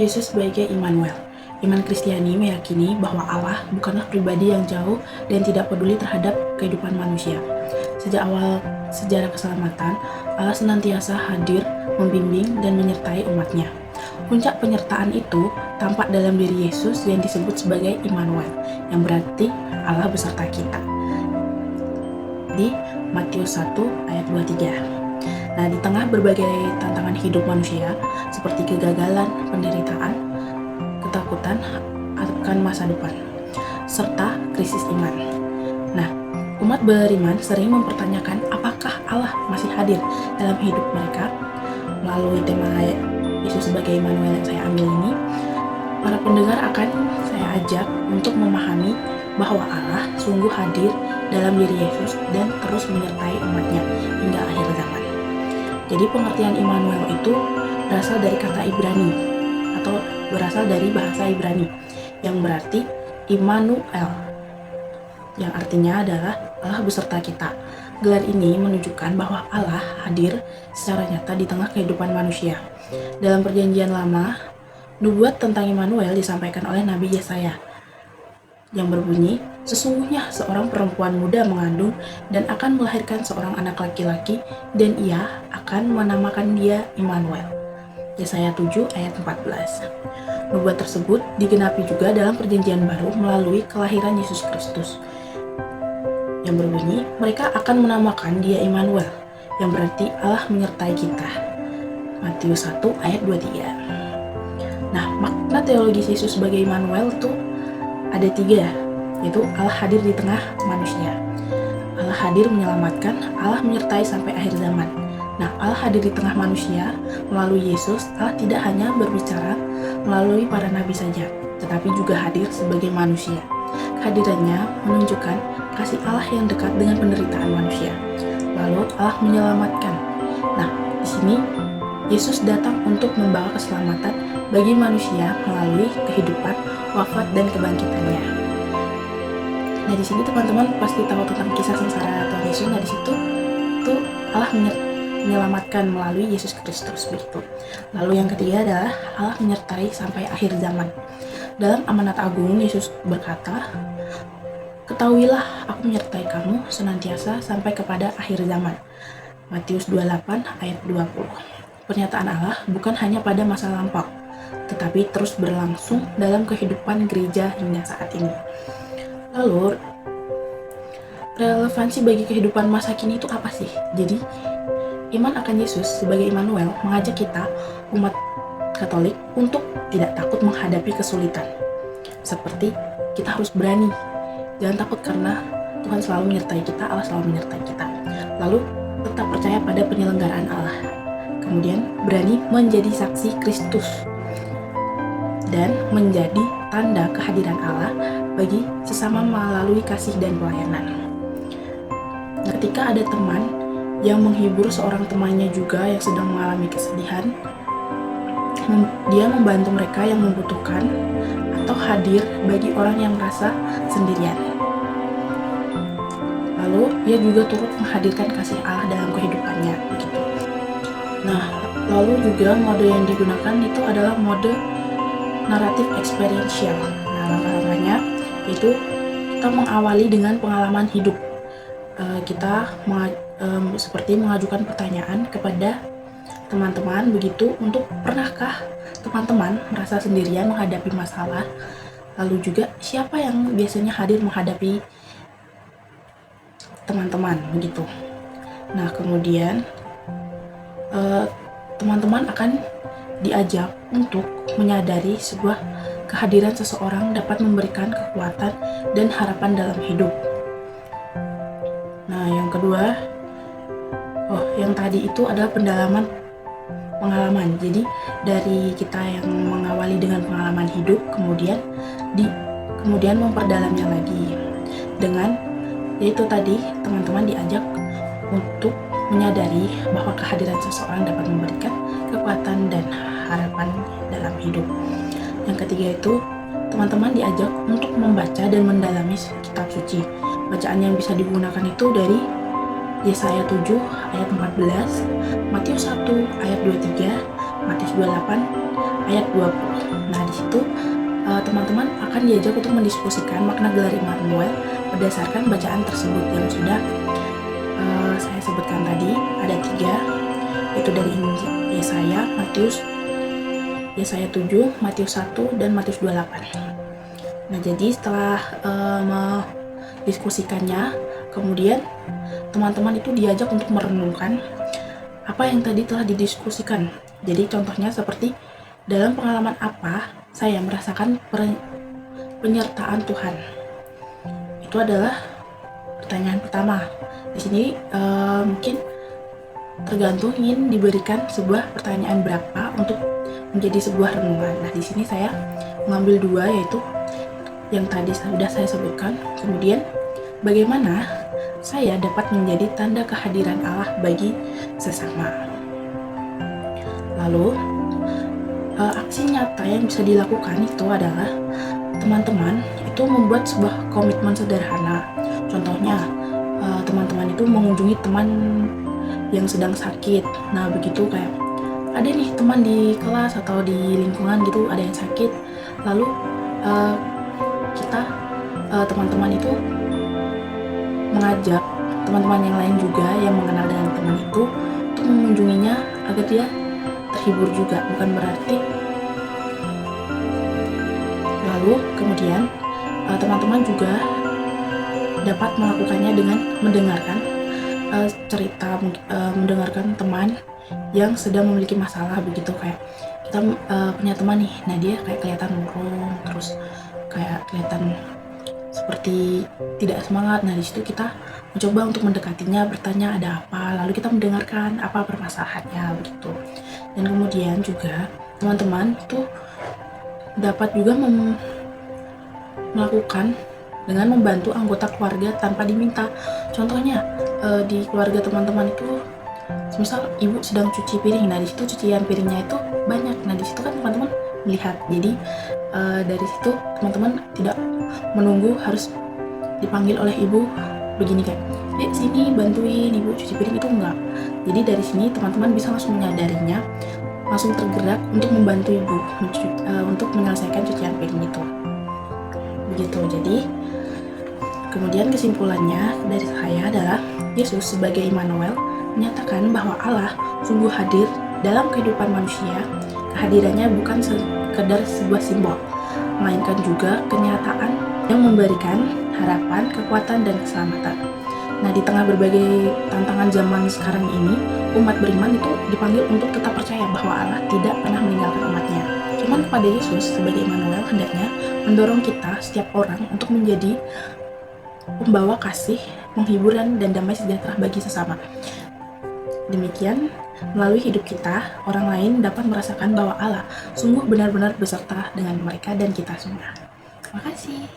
Yesus sebagai Immanuel. Iman Kristiani meyakini bahwa Allah bukanlah pribadi yang jauh dan tidak peduli terhadap kehidupan manusia. Sejak awal sejarah keselamatan, Allah senantiasa hadir, membimbing, dan menyertai umatnya. Puncak penyertaan itu tampak dalam diri Yesus yang disebut sebagai Immanuel, yang berarti Allah beserta kita. Di Matius 1 ayat 23. Nah, di tengah berbagai tantangan hidup manusia, seperti kegagalan, penderitaan, ketakutan akan masa depan, serta krisis iman. Nah, umat beriman sering mempertanyakan apakah Allah masih hadir dalam hidup mereka. Melalui tema Yesus sebagai Immanuel yang saya ambil ini, para pendengar akan saya ajak untuk memahami bahwa Allah sungguh hadir dalam diri Yesus dan terus menyertai umatnya hingga akhir zaman. Jadi pengertian Immanuel itu berasal dari kata Ibrani atau berasal dari bahasa Ibrani yang berarti Immanuel, yang artinya adalah Allah beserta kita. Gelar ini menunjukkan bahwa Allah hadir secara nyata di tengah kehidupan manusia. Dalam Perjanjian Lama, nubuat tentang Immanuel disampaikan oleh Nabi Yesaya yang berbunyi, "Sesungguhnya seorang perempuan muda mengandung dan akan melahirkan seorang anak laki-laki, dan ia akan menamakan dia Immanuel." Yesaya 7 ayat 14. Nubuat tersebut digenapi juga dalam Perjanjian Baru melalui kelahiran Yesus Kristus yang berbunyi, "Mereka akan menamakan dia Immanuel," yang berarti Allah menyertai kita. Matius 1 ayat 23. Nah, makna teologis Yesus sebagai Immanuel itu ada 3, yaitu Allah hadir di tengah manusia, Allah hadir menyelamatkan, Allah menyertai sampai akhir zaman. Nah, Allah hadir di tengah manusia melalui Yesus. Allah tidak hanya berbicara melalui para nabi saja, tetapi juga hadir sebagai manusia. Kehadirannya menunjukkan kasih Allah yang dekat dengan penderitaan manusia. Lalu Allah menyelamatkan. Nah, di sini Yesus datang untuk membawa keselamatan bagi manusia melalui kehidupan, wafat, dan kebangkitannya. Nah, di sini teman-teman pasti tahu tentang kisah sengsara Tuhan Yesus. Nah, di situ tuh Allah menyelamatkan melalui Yesus Kristus begitu. Lalu yang ketiga adalah Allah menyertai sampai akhir zaman. Dalam amanat agung Yesus berkata, "Ketahuilah aku menyertai kamu senantiasa sampai kepada akhir zaman." Matius 28 ayat 20. Pernyataan Allah bukan hanya pada masa lampau, tetapi terus berlangsung dalam kehidupan gereja hingga saat ini. Lalu, relevansi bagi kehidupan masa kini itu apa sih? Jadi, iman akan Yesus sebagai Immanuel mengajak kita, umat Katolik, untuk tidak takut menghadapi kesulitan. Seperti kita harus berani, jangan takut karena Tuhan selalu menyertai kita, Allah selalu menyertai kita. Lalu, tetap percaya pada penyelenggaraan Allah. Kemudian, berani menjadi saksi Kristus dan menjadi tanda kehadiran Allah bagi sesama melalui kasih dan pelayanan. Ketika ada teman yang menghibur seorang temannya juga yang sedang mengalami kesedihan, dia membantu mereka yang membutuhkan atau hadir bagi orang yang merasa sendirian. Lalu dia juga turut menghadirkan kasih Allah dalam kehidupannya begitu. Nah, lalu juga mode yang digunakan itu adalah mode naratif experiential. Nah, langkah-langkahnya itu kita mengawali dengan pengalaman hidup. Kita seperti mengajukan pertanyaan kepada teman-teman begitu, untuk pernahkah teman-teman merasa sendirian menghadapi masalah? Lalu juga siapa yang biasanya hadir menghadapi teman-teman begitu. Nah, kemudian teman-teman akan diajak untuk menyadari sebuah kehadiran seseorang dapat memberikan kekuatan dan harapan dalam hidup. Nah, yang kedua, yang tadi itu adalah pendalaman pengalaman. Jadi dari kita yang mengawali dengan pengalaman hidup, kemudian memperdalamnya lagi dengan, yaitu tadi teman-teman diajak untuk menyadari bahwa kehadiran seseorang dapat memberikan kekuatan dan harapan dalam hidup. Yang ketiga itu, teman-teman diajak untuk membaca dan mendalami kitab suci. Bacaan yang bisa digunakan itu dari Yesaya 7 ayat 14, Matius 1 ayat 23, Matius 28 ayat 20. Nah, di situ teman-teman akan diajak untuk mendiskusikan makna gelar Immanuel berdasarkan bacaan tersebut yang sudah saya sebutkan tadi. Ada 3, yaitu dari Injil Yesaya, Yesaya 7, Matius 1, dan Matius 28. Nah, jadi setelah mendiskusikannya, kemudian teman-teman itu diajak untuk merenungkan apa yang tadi telah didiskusikan. Jadi contohnya seperti, dalam pengalaman apa saya merasakan penyertaan Tuhan? Itu adalah pertanyaan pertama. Di sini mungkin tergantung ingin diberikan sebuah pertanyaan berapa untuk menjadi sebuah renungan. Nah, di sini saya mengambil 2, yaitu yang tadi sudah saya sebutkan. Kemudian, bagaimana saya dapat menjadi tanda kehadiran Allah bagi sesama. Lalu, aksi nyata yang bisa dilakukan itu adalah teman-teman itu membuat sebuah komitmen sederhana. Contohnya, teman-teman itu mengunjungi teman yang sedang sakit. Nah, begitu kayak ada nih teman di kelas atau di lingkungan gitu, ada yang sakit, lalu kita teman-teman itu mengajak teman-teman yang lain juga yang mengenal dengan teman itu untuk mengunjunginya agar dia terhibur juga. Bukan berarti lalu kemudian teman-teman juga dapat melakukannya dengan mendengarkan cerita, mendengarkan teman yang sedang memiliki masalah. Begitu kayak kita punya teman nih, nah dia kayak kelihatan murung, terus kayak kelihatan seperti tidak semangat. Nah, di situ kita mencoba untuk mendekatinya, bertanya ada apa, lalu kita mendengarkan apa permasalahannya begitu. Dan kemudian juga teman-teman itu dapat juga melakukan dengan membantu anggota keluarga tanpa diminta. Contohnya di keluarga teman-teman itu, misal ibu sedang cuci piring, nah di situ cucian piringnya itu banyak. Nah, di situ kan teman-teman melihat. Jadi dari situ teman-teman tidak menunggu harus dipanggil oleh ibu begini kayak, sini bantuin ibu cuci piring, itu enggak. Jadi dari sini teman-teman bisa langsung menyadarinya, langsung tergerak untuk membantu ibu untuk menyelesaikan cucian piring itu. Begitu. Jadi kemudian kesimpulannya dari saya adalah, Yesus sebagai Immanuel menyatakan bahwa Allah sungguh hadir dalam kehidupan manusia. Kehadirannya bukan sekedar sebuah simbol, melainkan juga kenyataan yang memberikan harapan, kekuatan, dan keselamatan. Nah, di tengah berbagai tantangan zaman sekarang ini, umat beriman itu dipanggil untuk tetap percaya bahwa Allah tidak pernah meninggalkan umatnya. Cuman kepada Yesus sebagai Immanuel hendaknya mendorong kita, setiap orang, untuk menjadi pembawa kasih, penghiburan, dan damai sejahtera bagi sesama. Demikian, melalui hidup kita, orang lain dapat merasakan bahwa Allah sungguh benar-benar beserta dengan mereka dan kita semua. Terima kasih.